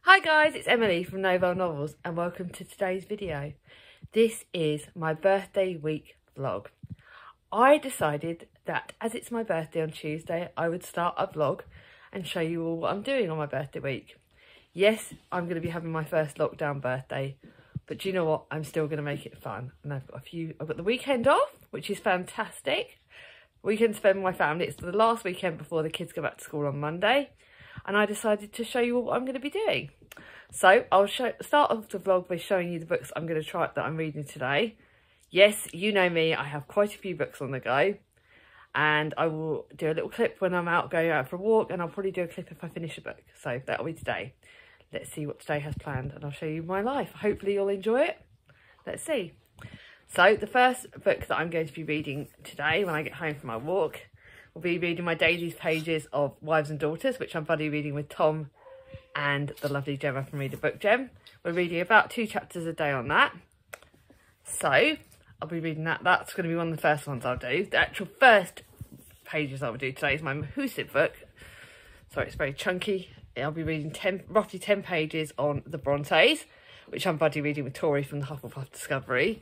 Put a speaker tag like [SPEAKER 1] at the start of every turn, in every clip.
[SPEAKER 1] Hi guys, it's Emily from Novel Novels and welcome to today's video. This is my birthday week vlog. I decided that as it's my birthday on Tuesday, I would start a vlog and show you all what I'm doing on my birthday week. Yes, I'm going to be having my first lockdown birthday, but do you know what? I'm still going to make it fun. And I've got the weekend off, which is fantastic. Weekend to spend with my family. It's the last weekend before the kids go back to school on Monday. And I decided to show you what I'm going to be doing. So I'll start off the vlog by showing you the books I'm going to try that I'm reading today. Yes, you know me, I have quite a few books on the go. And I will do a little clip when I'm out going out for a walk, and I'll probably do a clip if I finish a book. So that'll be today. Let's see what today has planned and I'll show you my life. Hopefully you'll enjoy it. Let's see. So the first book that I'm going to be reading today when I get home from my walk, we'll be reading my Daisy's pages of Wives and Daughters, which I'm buddy reading with Tom and the lovely Gemma from Read a Book Gem. We're reading about 2 chapters a day on that. So I'll be reading that. That's going to be one of the first ones I'll do. The actual first pages I will do today is my Whosit book. Sorry, it's very chunky. I'll be reading roughly 10 pages on the Brontes, which I'm buddy reading with Tori from the Hufflepuff Discovery.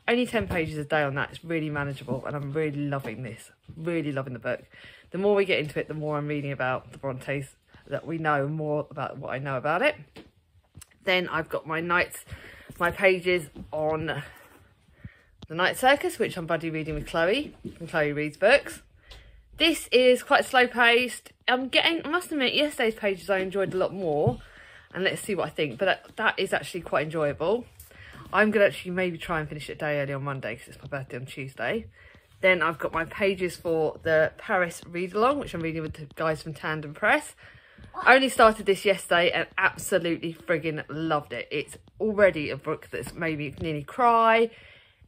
[SPEAKER 1] Only 10 pages a day on that. It's really manageable and I'm really loving this. Really loving the book. The more we get into it, the more I'm reading about the Brontes, that we know more about what I know about it. Then I've got my pages on the Night Circus, which I'm buddy reading with Chloe from Chloe Reads Books. This is quite slow paced. I must admit, yesterday's pages I enjoyed a lot more, and let's see what I think. But that is actually quite enjoyable. I'm going to actually maybe try and finish it a day early on Monday because it's my birthday on Tuesday. Then I've got my pages for the Paris read along, which I'm reading with the guys from Tandem Press. I only started this yesterday and absolutely friggin' loved it. It's already a book that's made me nearly cry.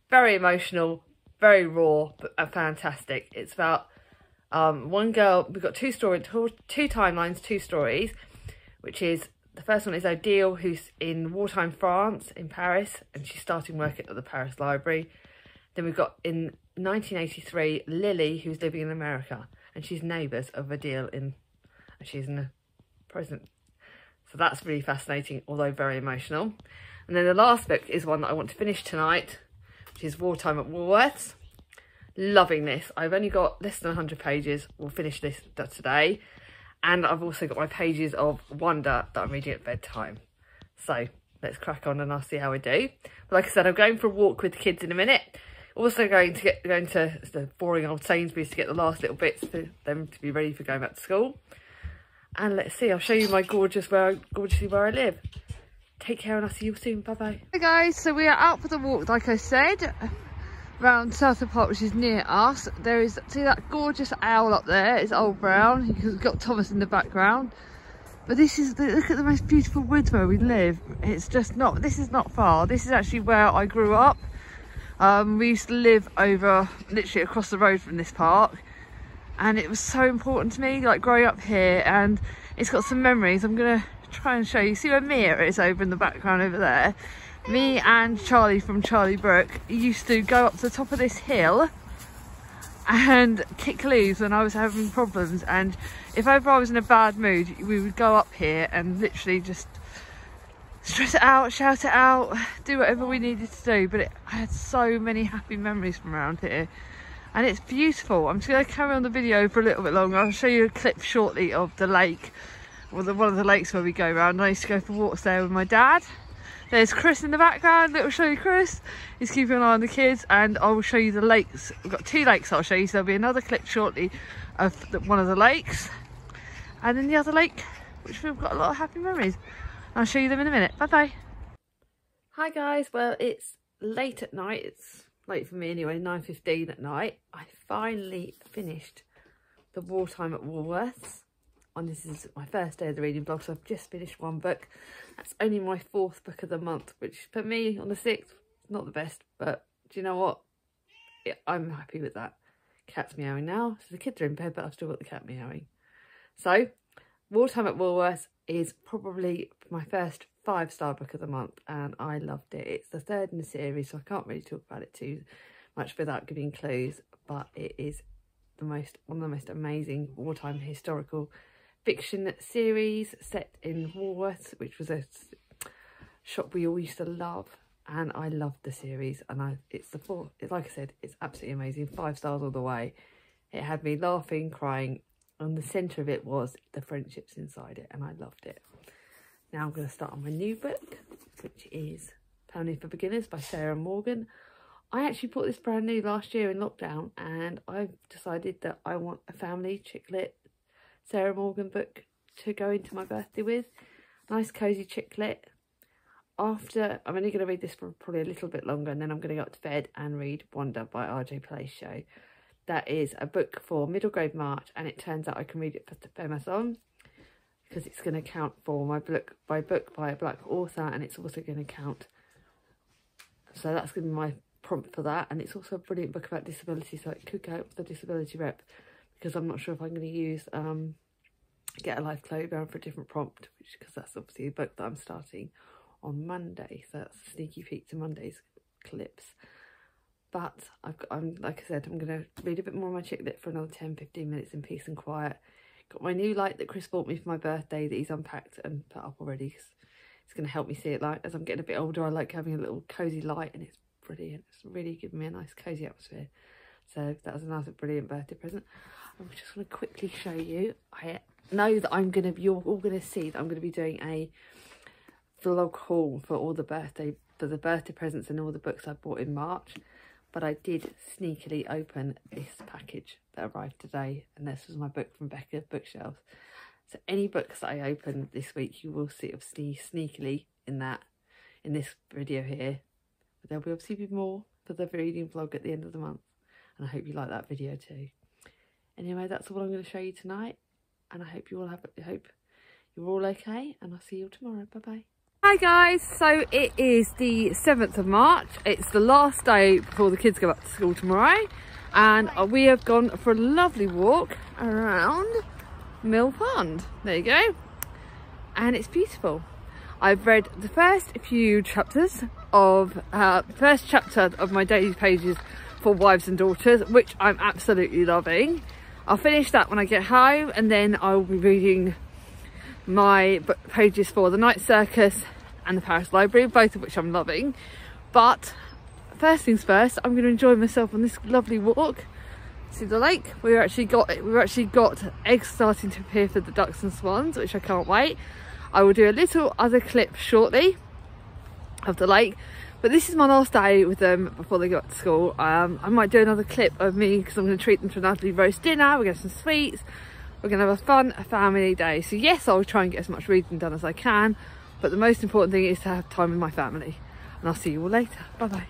[SPEAKER 1] Very emotional, very raw, but fantastic. It's about one girl. We've got two timelines, 2 stories, which is, the first one is Odile, who's in wartime France, in Paris, and she's starting work at the Paris Library. Then we've got in 1983, Lily, who's living in America, and she's neighbours of Odile and she's in a prison. So that's really fascinating, although very emotional. And then the last book is one that I want to finish tonight, which is Wartime at Woolworths. Loving this. I've only got less than 100 pages. We'll finish this today. And I've also got my pages of Wonder that I'm reading at bedtime. So let's crack on and I'll see how I do. But like I said, I'm going for a walk with the kids in a minute. Also going to the boring old Sainsbury's to get the last little bits for them to be ready for going back to school. And let's see, I'll show you my gorgeously where I live. Take care and I'll see you soon. Bye bye. Hey guys, so we are out for the walk, like I said, around Southwood Park, which is near us. There is, see that gorgeous owl up there? It's old brown. You've got Thomas in the background. But this is look at the most beautiful woods where we live. It's just not, this is not far. This is actually where I grew up. We used to live over literally across the road from this park, and it was so important to me, like growing up here. And it's got some memories. I'm gonna try and show you. See where Mia is over in the background over there? Me and Charlie from Charlie Brook used to go up to the top of this hill and kick leaves when I was having problems, and if ever I was in a bad mood, we would go up here and literally just stress it out, shout it out, do whatever we needed to do. But I had so many happy memories from around here and it's beautiful. I'm just going to carry on the video for a little bit longer. I'll show you a clip shortly of the lake, or one of the lakes where we go around. I used to go for walks there with my dad. There's Chris in the background, little show you Chris. He's keeping an eye on the kids, and I will show you the lakes. We've got 2 lakes I'll show you, so there'll be another clip shortly of one of the lakes. And then the other lake, which we've got a lot of happy memories. I'll show you them in a minute. Bye bye. Hi guys, well it's late at night. It's late for me anyway, 9:15 at night. I finally finished the Wartime at Woolworths. And this is my first day of the reading vlog, so I've just finished one book. That's only my 4th book of the month, which for me on the 6th is not the best, but do you know what? Yeah, I'm happy with that. Cat's meowing now, so the kids are in bed, but I've still got the cat meowing. So Wartime at Woolworths is probably my first 5-star book of the month, and I loved it. It's the 3rd in the series, so I can't really talk about it too much without giving clues, but it is one of the most amazing wartime historical fiction series set in Woolworths, which was a shop we all used to love, and I loved the series. And it's the fourth, like I said, it's absolutely amazing. 5 stars all the way. It had me laughing, crying, and the centre of it was the friendships inside it, and I loved it. Now I'm going to start on my new book, which is Family for Beginners by Sarah Morgan. I actually bought this brand new last year in lockdown, and I've decided that I want a family chick lit Sarah Morgan book to go into my birthday with. Nice cosy chick lit. After, I'm only going to read this for probably a little bit longer, and then I'm going to go up to bed and read Wonder by Rj Palacio. That is a book for middle grade March, and it turns out I can read it for Amazon because it's going to count for my book by a black author, and it's also going to count. So that's going to be my prompt for that, and it's also a brilliant book about disability, so it could go with the disability rep, because I'm not sure if I'm going to use Get a Life Chloe Brown for a different prompt, because that's obviously a book that I'm starting on Monday, so that's a sneaky peek to Monday's clips. But I'm like I said, I'm going to read a bit more of my chick lit for another 10-15 minutes in peace and quiet. Got my new light that Chris bought me for my birthday that he's unpacked and put up already, because it's going to help me see it. Like, as I'm getting a bit older, I like having a little cosy light, and it's brilliant. It's really giving me a nice cosy atmosphere. So that was another brilliant birthday present. I just want to quickly show you. I know that you're all going to see that I'm going to be doing a vlog haul for all the birthday presents and all the books I bought in March. But I did sneakily open this package that arrived today, and this was my book from Becca Bookshelves. So any books that I open this week, you will see sneakily in this video here. But there'll obviously be more for the reading vlog at the end of the month, and I hope you like that video too. Anyway, that's all I'm going to show you tonight, and I hope you're all okay, and I'll see you all tomorrow. Bye bye. Hi guys, so it is the 7th of March. It's the last day before the kids go back to school tomorrow, and we have gone for a lovely walk around Mill Pond. There you go, and it's beautiful. I've read the first few chapters of first chapter of my daily pages for Wives and Daughters, which I'm absolutely loving. I'll finish that when I get home, and then I will be reading my pages for The Night Circus and The Paris Library, both of which I'm loving. But first things first, I'm going to enjoy myself on this lovely walk. See the lake? We've actually got eggs starting to appear for the ducks and swans, which I can't wait. I will do a little other clip shortly of the lake, but this is my last day with them before they go back to school. I might do another clip of me, because I'm going to treat them to a lovely roast dinner. We're going to have some sweets. We're going to have a fun family day. So yes, I'll try and get as much reading done as I can, but the most important thing is to have time with my family. And I'll see you all later. Bye bye.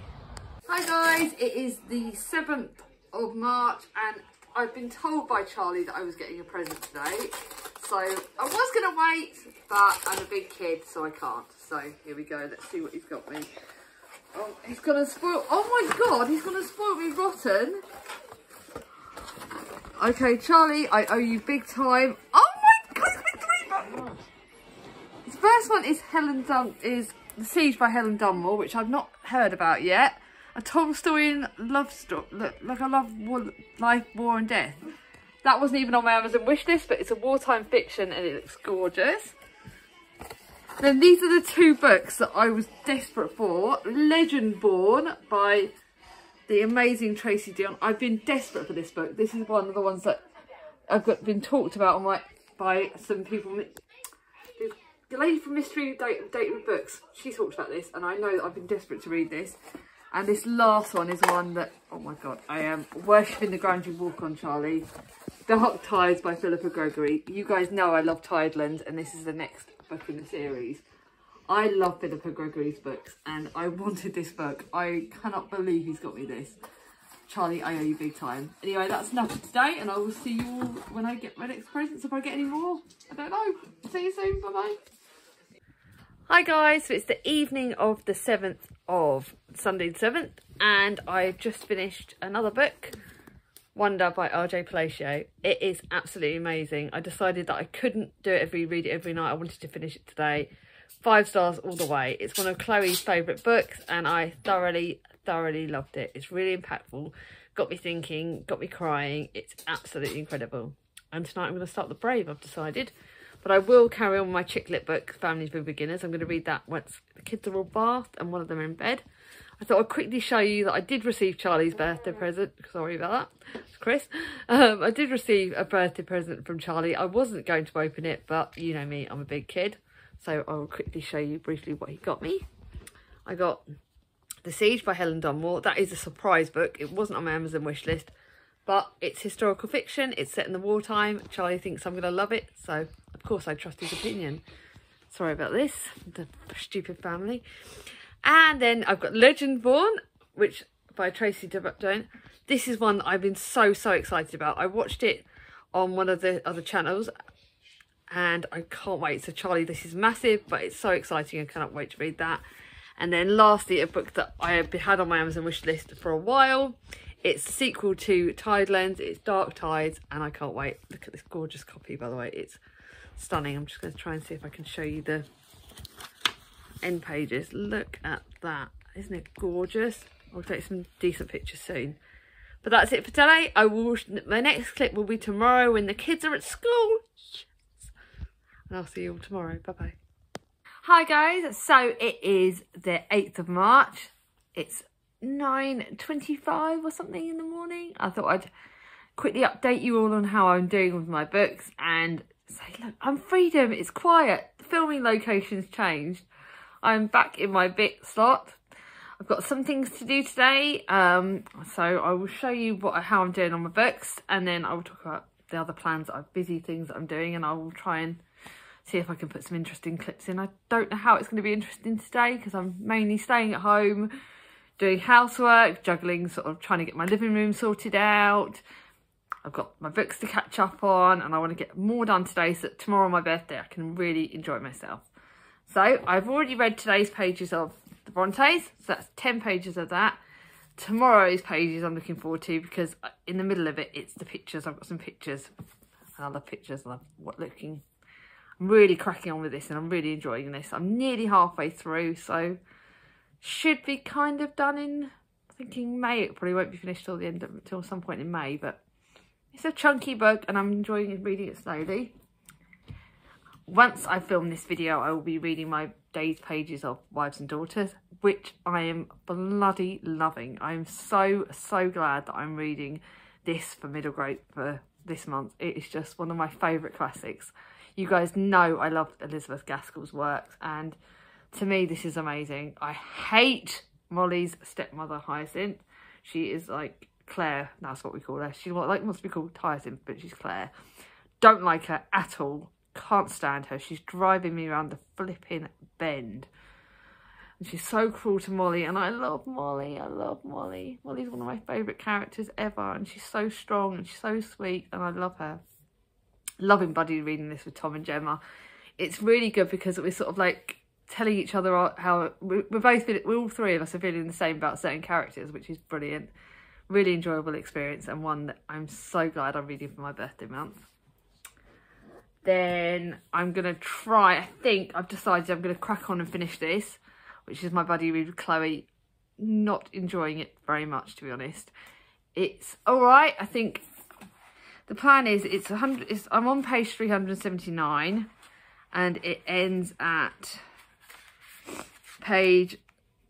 [SPEAKER 1] Hi guys, it is the 7th of March, and I've been told by Charlie that I was getting a present today. So I was going to wait, but I'm a big kid, so I can't. So here we go. Let's see what he's got me. Oh, he's going to spoil. Oh my God, he's going to spoil me rotten. Okay, Charlie, I owe you big time. Oh my God, it's been 3 months. The first one is The Siege by Helen Dunmore, which I've not heard about yet. A Tolstoyan love story, like a life, war and death. That wasn't even on my Amazon wish list, but it's a wartime fiction and it looks gorgeous. Then these are the 2 books that I was desperate for. Legend Born by the amazing Tracy Dion. I've been desperate for this book. This is one of the ones that I've been talked about by some people. The lady from Mystery Date with Books, she talked about this, and I know that I've been desperate to read this. And this last one is one that, oh my God, I am worshipping the ground you walk on, Charlie. Dark Tides by Philippa Gregory. You guys know I love Tideland, and this is the next book in the series. I love Philippa Gregory's books, and I wanted this book. I cannot believe he's got me this. Charlie, I owe you big time. Anyway, that's enough for today, and I will see you all when I get my next presents, if I get any more. I don't know. See you soon. Bye-bye. Hi guys, so it's the evening of the 7th of Sunday the 7th, and I've just finished another book, Wonder by Rj Palacio. It is absolutely amazing. I decided that I couldn't read it every night. I wanted to finish it today. 5 stars all the way. It's one of Chloe's favourite books, and I thoroughly loved it. It's really impactful. Got me thinking, got me crying. It's absolutely incredible. And tonight I'm going to start The Brave, I've decided. But I will carry on my chick lit book, Families for Beginners. I'm going to read that once the kids are all bathed and one of them are in bed. I thought I'd quickly show you that I did receive Charlie's birthday present. Sorry about that, it's Chris. I did receive a birthday present from Charlie. I wasn't going to open it, but you know me, I'm a big kid. So I will quickly show you briefly what he got me. I got The Siege by Helen Dunmore. That is a surprise book. It wasn't on my Amazon wish list, but it's historical fiction. It's set in the wartime. Charlie thinks I'm going to love it, so of course I trust his opinion. Sorry about this, the stupid family. And then I've got Legend Born, which by Tracy Dubaptone. This is one that I've been so excited about. I watched it on one of the other channels and I can't wait. So Charlie, this is massive, but it's so exciting. I cannot wait to read that. And then lastly, a book that I have had on my Amazon wish list for a while. It's the sequel to Tidelands. It's Dark Tides, and I can't wait. Look at this gorgeous copy, by the way. It's stunning. I'm just going to try and see if I can show you the end pages. Look at that. Isn't it gorgeous? I'll take some decent pictures soon. But that's it for today. My next clip will be tomorrow when the kids are at school. Yes. And I'll see you all tomorrow. Bye-bye. Hi guys, so it is the 8th of March. It's 9:25 or something in the morning. I thought I'd quickly update you all on how I'm doing with my books and say, look, I'm freedom, it's quiet. The filming location's changed. I'm back in my bit slot. I've got some things to do today, so I will show you how I'm doing on my books, and then I will talk about the other plans, busy things that I'm doing, and I will try and see if I can put some interesting clips in. I don't know how it's going to be interesting today because I'm mainly staying at home, doing housework, juggling, sort of trying to get my living room sorted out. I've got my books to catch up on and I want to get more done today so that tomorrow, my birthday, I can really enjoy myself. So I've already read today's pages of the Brontes, so that's 10 pages of that. Tomorrow's pages I'm looking forward to because in the middle of it, it's the pictures. I've got some pictures and I love pictures and I'm really cracking on with this and I'm really enjoying this. I'm nearly halfway through, so should be kind of done in, I think in May. It probably won't be finished till some point in May, but it's a chunky book and I'm enjoying reading it slowly. Once I film this video, I will be reading my day's pages of Wives and Daughters, which I am bloody loving. I'm so glad that I'm reading this for middle grade for this month. It is just one of my favourite classics. You guys know I love Elizabeth Gaskell's works, and to me this is amazing. I hate Molly's stepmother Hyacinth. She is like Claire, that's what we call her. She wants to be called Hyacinth, but she's Claire. Don't like her at all. Can't stand her. She's driving me around the flipping bend. And she's so cruel to Molly, and I love Molly. I love Molly. Molly's one of my favourite characters ever, and she's so strong and she's so sweet, and I love her. Loving buddy reading this with Tom and Gemma. It's really good because we're sort of like telling each other how we're all three of us are feeling the same about certain characters, which is brilliant. Really enjoyable experience, and one that I'm so glad I'm reading for my birthday month. Then I'm going to try, I think I've decided I'm going to crack on and finish this, which is my buddy read with Chloe. Not enjoying it very much, to be honest. It's all right. I think the plan is I'm on page 379 and it ends at page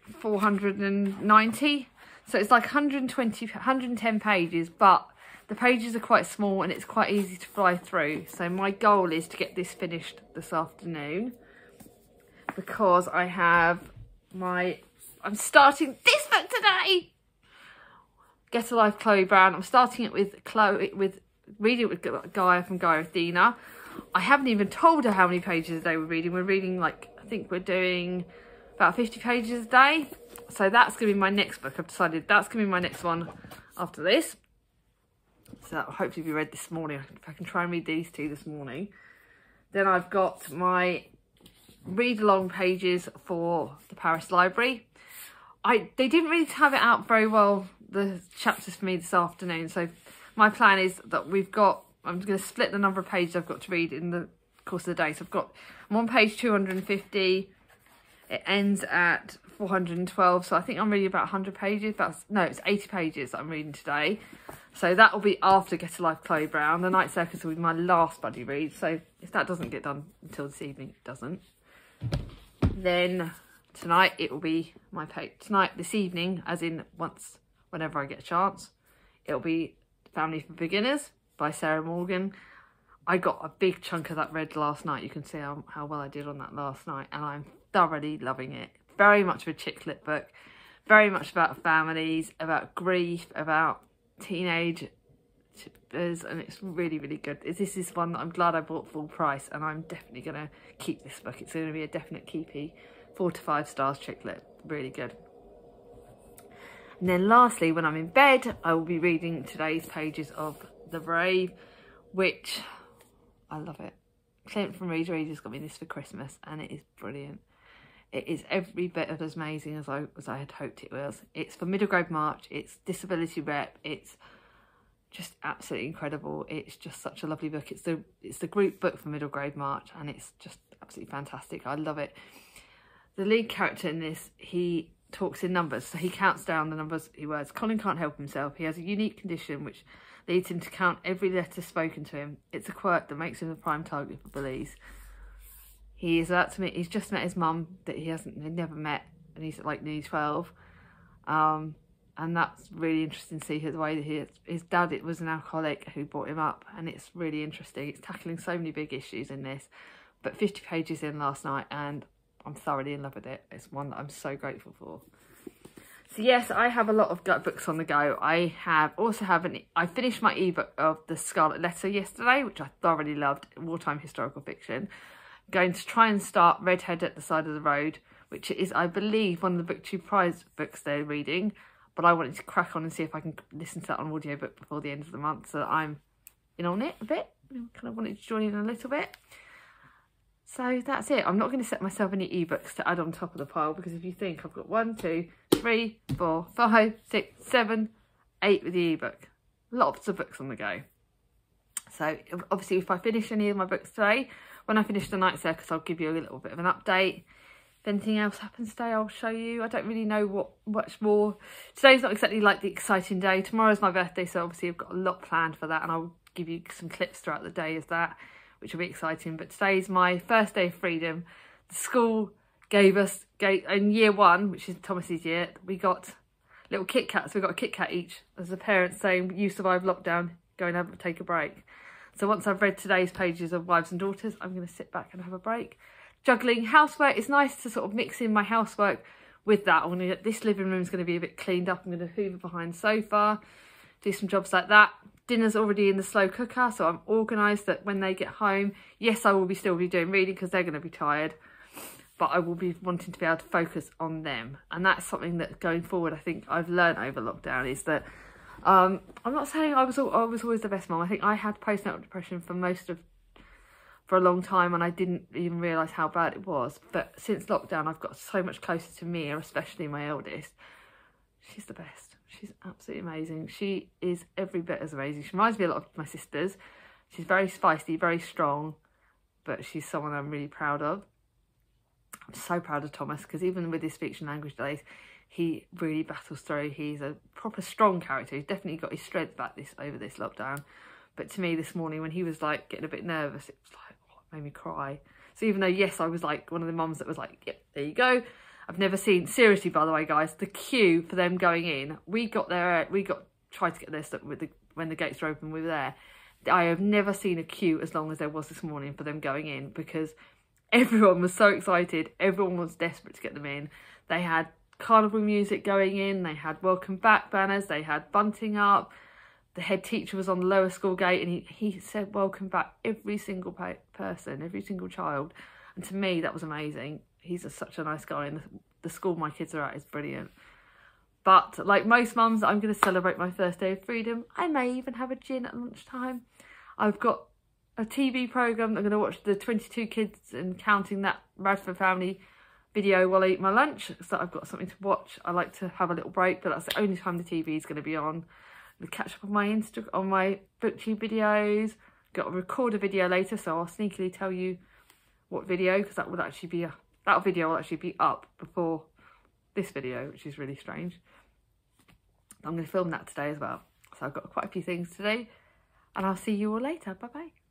[SPEAKER 1] 490. So it's like 110 pages, but the pages are quite small and it's quite easy to fly through. So my goal is to get this finished this afternoon because I'm starting this book today. Get a Life, Chloe Brown. I'm starting it with reading it with Gaia from Gaia Athena. I haven't even told her how many pages a day we're reading. We're reading I think we're doing about 50 pages a day. So that's going to be my next book. I've decided that's going to be my next one after this. So that will hopefully be read this morning. If I can try and read these two this morning. Then I've got my read-along pages for the Paris Library. They didn't really have it out very well, the chapters for me this afternoon. So my plan is that I'm going to split the number of pages I've got to read in the course of the day. So I'm on page 250. It ends at 412, so I think I'm reading about 100 pages. It's 80 pages that I'm reading today. So that will be after Get a Life Chloe Brown. The Night Circus will be my last buddy read. So if that doesn't get done until this evening, it doesn't. Then tonight it will be this evening, as in whenever I get a chance, it'll be Family for Beginners by Sarah Morgan. I got a big chunk of that read last night. You can see how well I did on that last night, and I'm thoroughly loving it. Very much of a chick lit book, very much about families, about grief, about teenagers, and it's really, really good. This is one that I'm glad I bought full price, and I'm definitely going to keep this book. It's going to be a definite keepy. 4 to 5 stars chick lit, really good. And then lastly, when I'm in bed, I will be reading today's pages of The Brave, which I love it. Clint from Rj has got me this for Christmas, and it is brilliant. It is every bit of as amazing as I had hoped it was. It's for middle grade March. It's disability rep. It's just absolutely incredible. It's just such a lovely book. It's the group book for middle grade March, and it's just absolutely fantastic. I love it. The lead character in this, he talks in numbers, so he counts down the numbers he words. Colin can't help himself. He has a unique condition which leads him to count every letter spoken to him. It's a quirk that makes him a prime target for bullies. He's just met his mum that he'd never met, and he's like nearly 12. And that's really interesting to see the way that his dad was an alcoholic who brought him up, and it's really interesting. It's tackling so many big issues in this, but 50 pages in last night, and I'm thoroughly in love with it. It's one that I'm so grateful for. So yes, I have a lot of books on the go. I finished my ebook of The Scarlet Letter yesterday, which I thoroughly loved, wartime historical fiction. Going to try and start Redhead at the Side of the Road, which is, I believe, one of the BookTube prize books they're reading. But I wanted to crack on and see if I can listen to that on audiobook before the end of the month, so that I'm in on it a bit. I kind of wanted to join in a little bit. So that's it. I'm not going to set myself any ebooks to add on top of the pile, because if you think I've got 1, 2, 3, 4, 5, 6, 7, 8 with the ebook. Lots of books on the go. So obviously if I finish any of my books today, when I finish the Night Circus, I'll give you a little bit of an update. If anything else happens today, I'll show you. I don't really know what much more. Today's not exactly like the exciting day. Tomorrow's my birthday, so obviously I've got a lot planned for that, and I'll give you some clips throughout the day of that, which will be exciting. But today's my first day of freedom. The school gave us, in year 1, which is Thomas's year, we got little Kit Kats. We got a Kit Kat each as a parent, saying, you survived lockdown, go and take a break. So once I've read today's pages of Wives and Daughters, I'm going to sit back and have a break. Juggling housework. It's nice to sort of mix in my housework with that. This living room is going to be a bit cleaned up. I'm going to hoover behind the sofa, do some jobs like that. Dinner's already in the slow cooker, so I'm organised that when they get home, yes, I will still be doing reading because they're going to be tired, but I will be wanting to be able to focus on them. And that's something that going forward, I think I've learned over lockdown, is that I'm not saying I was always the best mum. I think I had postnatal depression for a long time, and I didn't even realise how bad it was. But since lockdown, I've got so much closer to Mia, especially my eldest. She's the best. She's absolutely amazing. She is every bit as amazing. She reminds me a lot of my sisters. She's very spicy, very strong, but she's someone I'm really proud of. I'm so proud of Thomas, because even with his speech and language delays, he really battles through. He's a proper strong character. He's definitely got his strength back over this lockdown. But to me this morning, when he was like getting a bit nervous, it was like, oh, it made me cry. So even though, yes, I was like one of the mums that was like, yep, there you go. I've never seen, seriously, by the way, guys, the queue for them going in. Tried to get there when the gates were open, we were there. I have never seen a queue as long as there was this morning for them going in, because everyone was so excited. Everyone was desperate to get them in. They had carnival music going in. They had welcome back banners. They had bunting up. The head teacher was on the lower school gate, and he said welcome back every single person, every single child. And to me, that was amazing. He's such a nice guy, and the school my kids are at is brilliant. But like most mums, I'm going to celebrate my first day of freedom. I may even have a gin at lunchtime. I've got a TV programme. I'm going to watch the 22 Kids and Counting That Radford Family video while I eat my lunch, so I've got something to watch. I like to have a little break, but that's the only time the TV is going to be on. I'm going to catch up on my BookTube videos. Got to record a video later, so I'll sneakily tell you what video, because that would actually be That video will actually be up before this video, which is really strange. I'm going to film that today as well. So I've got quite a few things to do, and I'll see you all later. Bye bye.